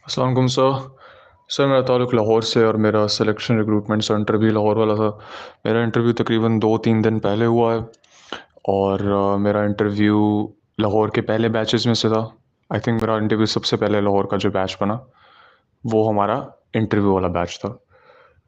अस्सलाम वालेकुम सर। मेरा ताल्लुक़ लाहौर से और मेरा सिलेक्शन रिक्रूटमेंट सेंटर भी लाहौर वाला था। मेरा इंटरव्यू तकरीबन 2-3 दिन पहले हुआ है और मेरा इंटरव्यू लाहौर के पहले बैचेस में से था। आई थिंक मेरा इंटरव्यू सबसे पहले लाहौर का जो बैच बना वो हमारा इंटरव्यू वाला बैच था।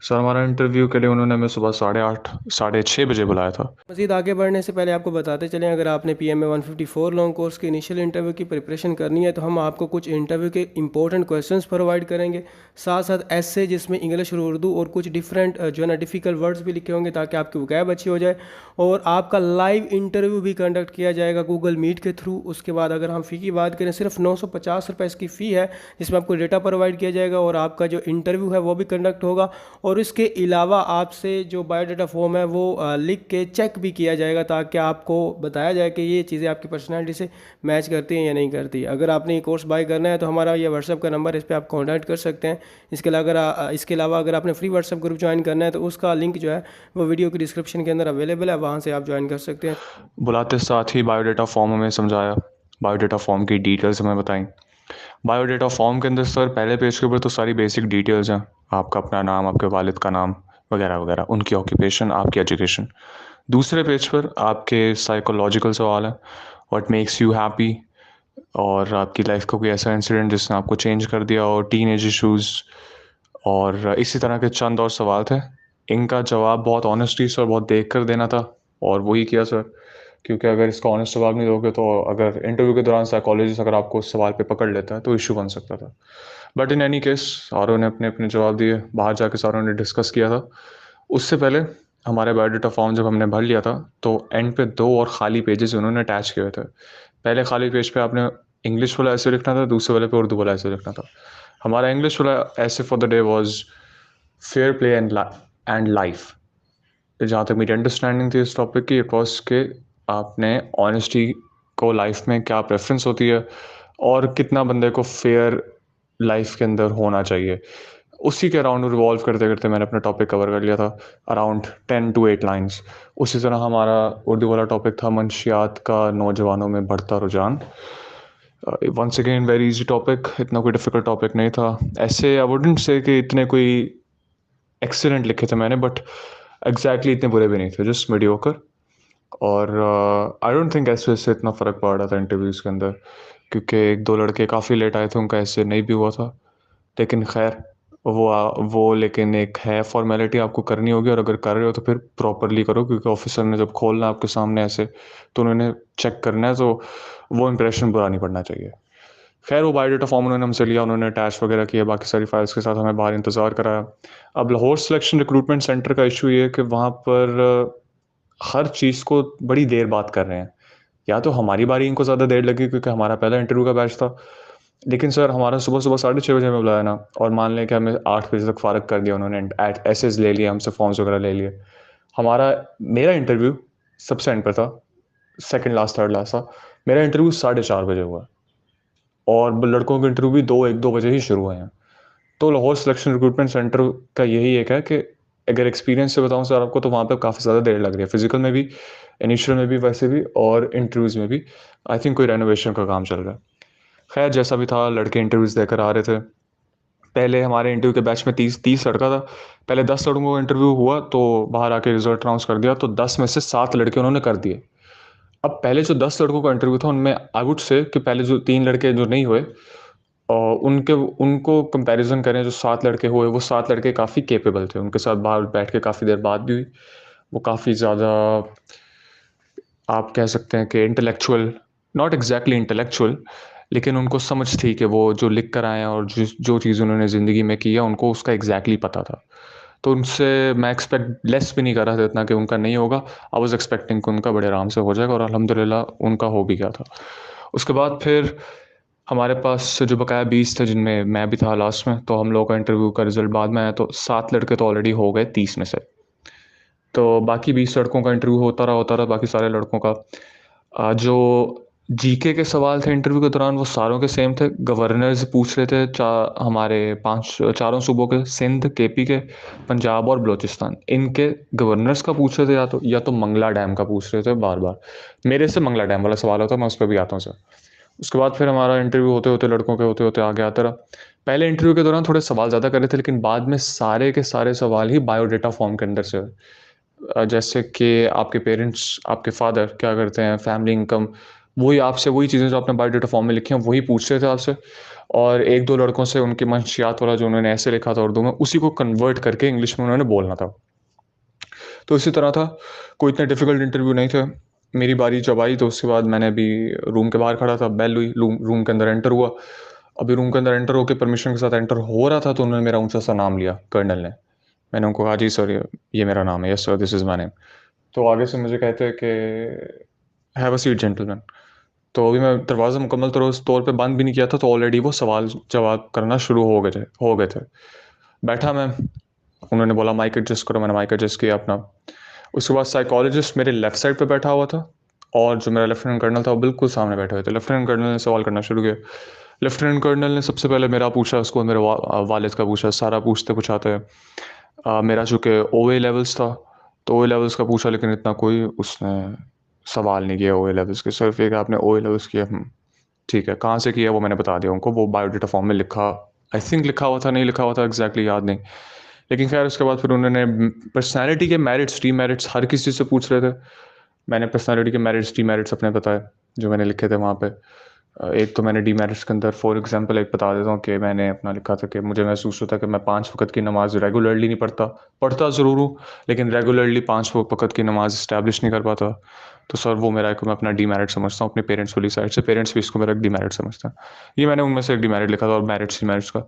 सर हमारा इंटरव्यू के लिए उन्होंने हमें सुबह 8:30 6:30 बजे बुलाया था। मज़ीद आगे बढ़ने से पहले आपको बताते चलें, अगर आपने PMA 154 लॉन्ग कोर्स के इनिशियल इंटरव्यू की प्रिपरेशन करनी है तो हम आपको कुछ इंटरव्यू के इंपॉर्टेंट क्वेश्चंस प्रोवाइड करेंगे, साथ साथ ऐसे जिसमें इंग्लिश और उर्दू और कुछ डिफरेंट जो है ना डिफ़िकल्ट वर्ड्स भी लिखे होंगे ताकि आपकी वोकैब अच्छी हो जाए। और आपका लाइव इंटरव्यू भी कंडक्ट किया जाएगा गूगल मीट के थ्रू। उसके बाद अगर हम फ़ी की बात करें, सिर्फ 950 रुपये इसकी फ़ी है, जिसमें आपको डेटा प्रोवाइड किया जाएगा और आपका जो इंटरव्यू है वो भी कंडक्ट होगा। और इसके अलावा आपसे जो बायोडाटा फॉर्म है वो लिख के चेक भी किया जाएगा ताकि आपको बताया जाए कि ये चीज़ें आपकी पर्सनैलिटी से मैच करती हैं या नहीं करती। अगर आपने ये कोर्स बाय करना है तो हमारा ये व्हाट्सअप का नंबर, इस पर आप कॉन्टैक्ट कर सकते हैं। इसके अलावा अगर आपने फ्री व्हाट्सअप ग्रुप ज्वाइन करना है तो उसका लिंक जो है वो वीडियो की डिस्क्रिप्शन के अंदर अवेलेबल है, वहाँ से आप ज्वाइन कर सकते हैं। बुलाते साथ ही बायोडाटा फॉर्म हमें समझाया, बायोडाटा फॉर्म की डिटेल्स हमें बताई। बायोडाटा फॉर्म के अंदर सर पहले पेज के ऊपर तो सारी बेसिक डिटेल्स हैं, आपका अपना नाम, आपके वालिद का नाम वगैरह वगैरह, उनकी ऑक्यूपेशन, आपकी एजुकेशन। दूसरे पेज पर आपके साइकोलॉजिकल सवाल हैं, व्हाट मेक्स यू हैप्पी, और आपकी लाइफ का कोई ऐसा इंसिडेंट जिसने आपको चेंज कर दिया, और टीन एज इशूज़, और इसी तरह के चंद और सवाल थे। इनका जवाब बहुत ऑनेस्टली सर बहुत देख कर देना था और वही किया सर, क्योंकि अगर इसका ऑनेस्ट जवाब नहीं दोगे तो अगर इंटरव्यू के दौरान साइकोलॉजिस्ट अगर आपको उस सवाल पे पकड़ लेता है तो इशू बन सकता था। बट इन एनी केस सारों ने अपने अपने जवाब दिए, बाहर जाके सारों ने डिस्कस किया था। उससे पहले हमारे बायोडाटा फॉर्म जब हमने भर लिया था तो एंड पे 2 और खाली पेजेस उन्होंने अटैच किए हुए थे। पहले खाली पेज पे आपने इंग्लिश वाला ऐसे लिखना था, दूसरे वाले पे उर्दू वाला ऐसे लिखना था। हमारा इंग्लिश वाला ऐसे for the day was fair play and life. जहाँ तक मेरी अंडरस्टैंडिंग थी इस टॉपिक की, इट वाज के आपने ऑनेस्टी को लाइफ में क्या प्रेफरेंस होती है और कितना बंदे को फेयर लाइफ के अंदर होना चाहिए, उसी के अराउंड रिवॉल्व करते करते मैंने अपना टॉपिक कवर कर लिया था, अराउंड 10 to 8 लाइन्स। उसी तरह हमारा उर्दू वाला टॉपिक था मंशियात का नौजवानों में बढ़ता रुझान। Once again very easy topic, इतना कोई डिफिकल्ट टॉपिक नहीं था। ऐसे आई वुडंट से कि इतने कोई एक्सीलेंट लिखे थे मैंने, बट एग्जैक्टली इतने बुरे भी नहीं थे, जस्ट मीडियोकर। और आई डोंट थिंक ऐसे से इतना फ़र्क पड़ रहा था इंटरव्यूज़ के अंदर, क्योंकि 1-2 लड़के काफ़ी लेट आए थे, उनका ऐसे नहीं भी हुआ था। लेकिन खैर वो लेकिन एक है फॉर्मेलिटी आपको करनी होगी, और अगर कर रहे हो तो फिर प्रॉपरली करो, क्योंकि ऑफिसर ने जब खोलना है आपके सामने ऐसे तो उन्होंने चेक करना है, तो वो इंप्रेशन बुरा नहीं पड़ना चाहिए। खैर वो बायोडाटा फॉर्म उन्होंने हमसे लिया, उन्होंने अटैच वगैरह किया, बाकी सारी फाइल्स के साथ हमें बाहर इंतज़ार कराया। अब लाहौर सिलेक्शन रिक्रूटमेंट सेंटर का इशू ये है कि वहाँ पर हर चीज़ को बड़ी देर बाद कर रहे हैं। या तो हमारी बारी इनको ज़्यादा देर लगी क्योंकि हमारा पहला इंटरव्यू का बैच था। लेकिन सर हमारा सुबह-सुबह 6:30 बजे हमें बुलाया ना, और मान लें कि हमें 8 बजे तक फ़ारग कर दिया उन्होंने, एसेज़ ले लिए हमसे, फॉर्म्स वगैरह ले लिए। हमारा मेरा इंटरव्यू सबसे एंड पे था, सेकंड लास्ट, थर्ड लास्ट था। मेरा इंटरव्यू 4:30 बजे हुआ और लड़कों के इंटरव्यू भी 2, 1-2 बजे ही शुरू हुए हैं। तो लाहौर सिलेक्शन रिक्रूटमेंट सेंटर का यही एक है कि अगर एक्सपीरियंस से बताऊँ सर आपको, तो वहाँ पे काफ़ी ज़्यादा देर लग रही है, फिजिकल में भी, इनिशियल में भी, वैसे भी, और इंटरव्यूज़ में भी। आई थिंक कोई रेनोवेशन का काम चल रहा है। खैर जैसा भी था, लड़के इंटरव्यूज़ देकर आ रहे थे। पहले हमारे इंटरव्यू के बैच में 30 लड़का था। पहले 10 लड़कों का इंटरव्यू हुआ तो बाहर आके रिजल्ट अनाउंस कर दिया, तो 10 में से 7 लड़के उन्होंने कर दिए। अब पहले जो 10 लड़कों का इंटरव्यू था उनमें आई वुड से कि पहले जो 3 लड़के जो नहीं हुए, और उनके उनको कंपैरिजन करें जो 7 लड़के हुए, वो 7 लड़के काफ़ी कैपेबल थे। उनके साथ बाहर बैठ के काफ़ी देर बात भी हुई। वो काफ़ी ज़्यादा, आप कह सकते हैं कि इंटेलेक्चुअल, नॉट एग्जैक्टली इंटेलेक्चुअल, लेकिन उनको समझ थी कि वो जो लिख कर आए हैं और जो चीज़ उन्होंने ज़िंदगी में की है उनको उसका एग्जैक्टली पता था। तो उनसे मैं एक्सपेक्ट लेस भी नहीं कर रहा था इतना कि उनका नहीं होगा। आई वाज एक्सपेक्टिंग कि उनका बड़े आराम से हो जाएगा, और अल्हम्दुलिल्लाह उनका हो भी गया था। उसके बाद फिर हमारे पास जो बकाया 20 थे, जिनमें मैं भी था लास्ट में, तो हम लोगों का इंटरव्यू का रिजल्ट बाद में आया, तो 7 लड़के तो ऑलरेडी हो गए 30 में से। तो बाकी 20 लड़कों का इंटरव्यू होता रहा बाकी सारे लड़कों का। जो जीके के सवाल थे इंटरव्यू के दौरान वो सारों के सेम थे। गवर्नर्स पूछ रहे थे हमारे चारों सूबों के, सिंध, केपी के, पंजाब और बलूचिस्तान, इनके गवर्नर्स का पूछ रहे थे, या तो मंगला डैम का पूछ रहे थे बार बार। मेरे से मंगला डैम वाला सवाल होता, मैं उस पर भी आता हूँ सर। उसके बाद फिर हमारा इंटरव्यू होते होते, लड़कों के होते होते आगे आता रहा। पहले इंटरव्यू के दौरान थोड़े सवाल ज़्यादा कर रहे थे, लेकिन बाद में सारे के सारे सवाल ही बायोडाटा फॉर्म के अंदर से जैसे कि आपके पेरेंट्स, आपके फादर क्या करते हैं, फैमिली इनकम, वही आपसे वही चीज़ें जो आपने बायोडाटा फॉर्म में लिखी हैं वही पूछ रहे थे आपसे। और एक दो लड़कों से उनकी मंशियात वाला जो उन्होंने ऐसे लिखा था उर्दू में, उसी को कन्वर्ट करके इंग्लिश में उन्होंने बोलना था। तो इसी तरह था, कोई इतने डिफ़िकल्ट इंटरव्यू नहीं थे। मेरी बारी जब आई तो उसके बाद मैंने अभी रूम के बाहर खड़ा था, बेल हुई, रूम के अंदर एंटर हुआ। अभी रूम के अंदर एंटर होके परमिशन के साथ एंटर हो रहा था तो उन्होंने मेरा ऊँचा सा नाम लिया, कर्नल ने। मैंने उनको कहा, जी सर, ये मेरा नाम है, yes sir, this is my name. तो आगे से मुझे कहते हैं कि हैव अ सीट जेंटलमैन। तो अभी मैं दरवाज़ा मुकम्मल तौर पे बंद भी नहीं किया था तो ऑलरेडी वो सवाल जवाब करना शुरू हो गए थे। बैठा मैं, उन्होंने बोला माइक एडजस्ट करो, मैंने माइक एडजस्ट किया अपना। उसके बाद साइकोलॉजिस्ट मेरे लेफ्ट साइड पे बैठा हुआ था और जो मेरा लेफ्टिनेंट कर्नल था वो बिल्कुल सामने बैठे हुए थे। लेफ्टिनेंट कर्नल ने सवाल करना शुरू किया। लेफ्टिनेंट कर्नल ने सबसे पहले मेरा पूछा, उसको मेरे वालिद का पूछा, सारा पूछते पूछाते मेरा चूँकि ओए लेवल्स था तो ओए लेवल्स का पूछा, लेकिन इतना कोई उसने सवाल नहीं किया ओए लेवल्स के। सिर्फ एक आपने ओए लेवल्स किया, ठीक है, कहाँ से किया वो मैंने बता दिया उनको, वो बायोडाटा फॉर्म में लिखा, आई थिंक लिखा हुआ था, नहीं लिखा हुआ था एग्जैक्टली याद नहीं। लेकिन खैर उसके बाद फिर उन्होंने पर्सनैलिटी के मेरिट्स डीमेरिट्स हर किसी से पूछ रहे थे। मैंने पर्सनैलिटी के मेरिट्स डीमेरिट्स अपने बताए जो मैंने लिखे थे वहाँ पे। एक तो मैंने डीमेरिट्स के अंदर फॉर एग्जांपल एक बता देता हूँ कि मैंने अपना लिखा था कि मुझे महसूस होता है कि मैं 5 वक़्त की नमाज़ रेगुलरली नहीं पढ़ता। पढ़ता ज़रूर हूँ, लेकिन रेगुलरली 5 वक़्त की नमाज़ इस्टैब्लिश नहीं कर पाता। तो सर वो मेरा एक मैं अपना डीमेरिट समझता हूँ अपने पेरेंट्स वाली साइड से। पेरेंट्स भी इसको मेरा एक डीमेरिट समझते हैं। ये मैंने उनमें से एक डीमेरिट लिखा था और मेरिट्स डीमेरिट्स का।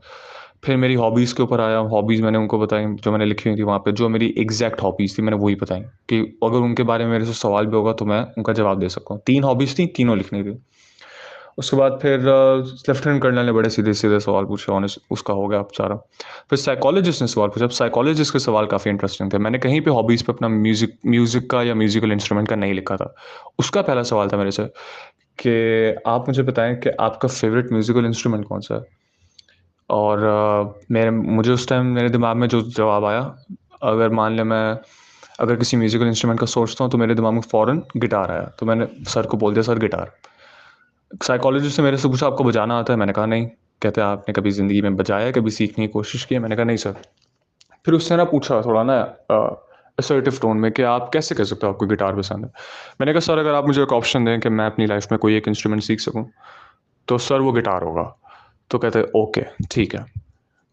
फिर मेरी हॉबीज़ के ऊपर आया, हॉबीज़ मैंने उनको बताई जो मैंने लिखी हुई थी वहाँ पे, जो मेरी एग्ज़ैक्ट हॉबीज़ थी मैंने वही बताई कि अगर उनके बारे में मेरे से सवाल भी होगा तो मैं उनका जवाब दे सकूँ। 3 हॉबीज़ थी, तीनों लिखनी थी। उसके बाद फिर लेफ्टिनेंट कर्नल ने बड़े सीधे-सीधे सवाल पूछे, ऑनेस्ट उसका हो गया अब सारा। फिर साइकोलॉजिस्ट ने सवाल पूछा। अब साइकोलॉजिस्ट के सवाल काफ़ी इंटरेस्टिंग थे। मैंने कहीं पे हॉबीज़ पे अपना म्यूज़िक म्यूज़िक का या म्यूज़िकल इंस्ट्रूमेंट का नहीं लिखा था। उसका पहला सवाल था मेरे से कि आप मुझे बताएँ कि आपका फ़ेवरेट म्यूज़िकल इंस्ट्रूमेंट कौन-सा है? और मेरे मुझे उस टाइम मेरे दिमाग में जो जवाब आया, अगर मान लें मैं अगर किसी म्यूज़िकल इंस्ट्रूमेंट का सोचता हूँ तो मेरे दिमाग में फ़ौरन गिटार आया। तो मैंने सर को बोल दिया, सर गिटार। साइकोलॉजिस्ट ने मेरे से पूछा, आपको बजाना आता है? मैंने कहा नहीं। कहते आपने कभी ज़िंदगी में बजाया है, कभी सीखने की कोशिश की है? मैंने कहा नहीं सर। फिर उसने ना पूछा थोड़ा ना असर्टिव टोन में कि आप कैसे कह सकते हो आपको गिटार पसंद है? मैंने कहा सर अगर आप मुझे एक ऑप्शन दें कि मैं अपनी लाइफ़ में कोई एक इंस्ट्रूमेंट सीख सकूँ, तो सर वो गिटार होगा। तो कहते ओके, ठीक है।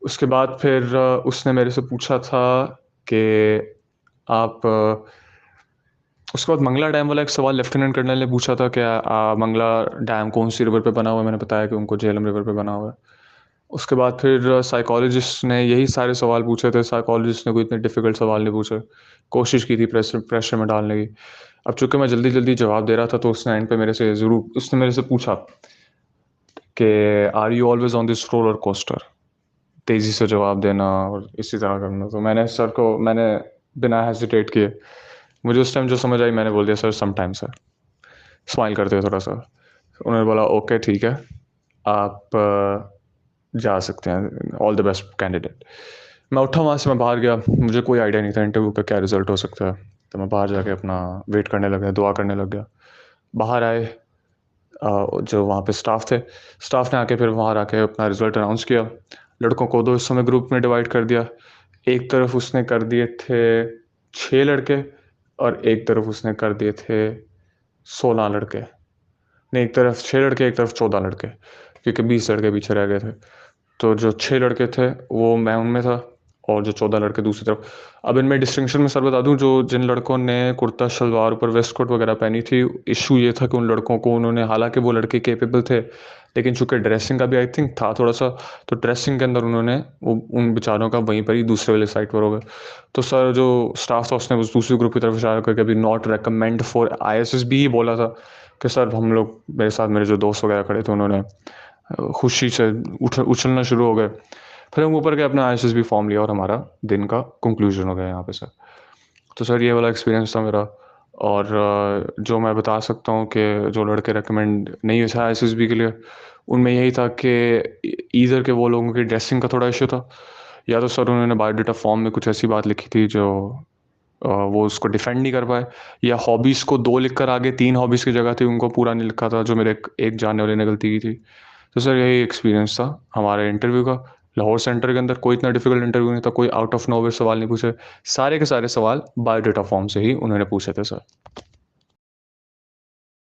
उसके बाद फिर उसने मेरे से पूछा था कि आप उसके बाद मंगला डैम वाला एक सवाल लेफ्टिनेंट कर्नल ने पूछा था कि मंगला डैम कौन-सी रिवर पे बना हुआ है? मैंने बताया कि उनको झेलम रिवर पे बना हुआ है। उसके बाद फिर साइकोलॉजिस्ट ने यही सारे सवाल पूछे थे। साइकोलॉजिस्ट ने कोई इतने डिफ़िकल्ट सवाल नहीं पूछे। कोशिश की थी प्रेशर प्रेशर में डालने की। अब चूँकि मैं जल्दी-जल्दी जवाब दे रहा था तो उसने एंड पे मेरे से ज़रूर उसने मेरे से पूछा कि are you always on this roller coaster? तेज़ी से जवाब देना और इसी तरह करना। तो मैंने बिना हेसिटेट किए, मुझे उस टाइम जो समझ आई मैंने बोल दिया, सर समटाइम्स सर। स्माइल करते हुए थोड़ा-सा। उन्होंने बोला ओके ठीक है, आप जा सकते हैं, ऑल द बेस्ट कैंडिडेट। मैं उठा वहाँ से, मैं बाहर गया, मुझे कोई आइडिया नहीं था इंटरव्यू का क्या रिज़ल्ट हो सकता है। तो मैं बाहर जाके अपना वेट करने लग गया, दुआ करने लग गया। बाहर आए, जो वहाँ पे स्टाफ ने आके फिर बाहर आके अपना रिज़ल्ट अनाउंस किया। लड़कों को 2 हिस्सों में ग्रुप में डिवाइड कर दिया। एक तरफ उसने कर दिए थे 6 लड़के और एक तरफ उसने कर दिए थे 16 लड़के। नहीं, एक तरफ 6 लड़के, एक तरफ 14 लड़के, क्योंकि 20 लड़के पीछे रह गए थे। तो जो 6 लड़के थे, वो मैं उनमें था और जो 14 लड़के दूसरी तरफ। अब इनमें डिस्टिंक्शन मैं सर बता दूँ, जो जिन लड़कों ने कुर्ता शलवार ऊपर वेस्ट कोट वगैरह पहनी थी, इश्यू ये था कि उन लड़कों को उन्होंने, हालाँकि वो लड़के कैपेबल थे, लेकिन चूँकि ड्रेसिंग का भी आई थिंक था थोड़ा-सा, तो ड्रेसिंग के अंदर उन्होंने वो उन बेचारों का वहीं पर ही दूसरे वाले साइड पर हो गया। तो सर जो स्टाफ था उसने उस दूसरी ग्रुप की तरफ इशारा करके अभी नॉट रिकमेंड फॉर आईएसएसबी ही बोला था कि सर हम लोग, मेरे साथ मेरे जो दोस्त वगैरह खड़े थे, उन्होंने खुशी से उछलना शुरू हो गए। फिर हम ऊपर गए, अपना आईएसएसबी फॉर्म लिया और हमारा दिन का कंक्लूजन हो गया यहाँ पे सर। तो सर ये वाला एक्सपीरियंस था मेरा। और जो मैं बता सकता हूँ कि जो लड़के रिकमेंड नहीं हुए थे आईएसएसबी के लिए, उनमें यही था कि ईदर के वो लोगों की ड्रेसिंग का थोड़ा इशू था, या तो सर उन्होंने बायोडाटा फॉर्म में कुछ ऐसी बात लिखी थी जो वो उसको डिफेंड नहीं कर पाए, या हॉबीज़ को 2 लिख कर आगे 3 हॉबीज़ की जगह थी उनको पूरा नहीं लिखा था, जो मेरे एक जानने वाले ने गलती की थी। तो सर यही एक्सपीरियंस था हमारे इंटरव्यू का। लाहौर सेंटर के अंदर कोई इतना डिफ़िकल्ट इंटरव्यू नहीं था, कोई आउट ऑफ नोवेयर सवाल नहीं पूछे। सारे के सारे सवाल बायोडाटा फॉर्म से ही उन्होंने पूछे थे सर।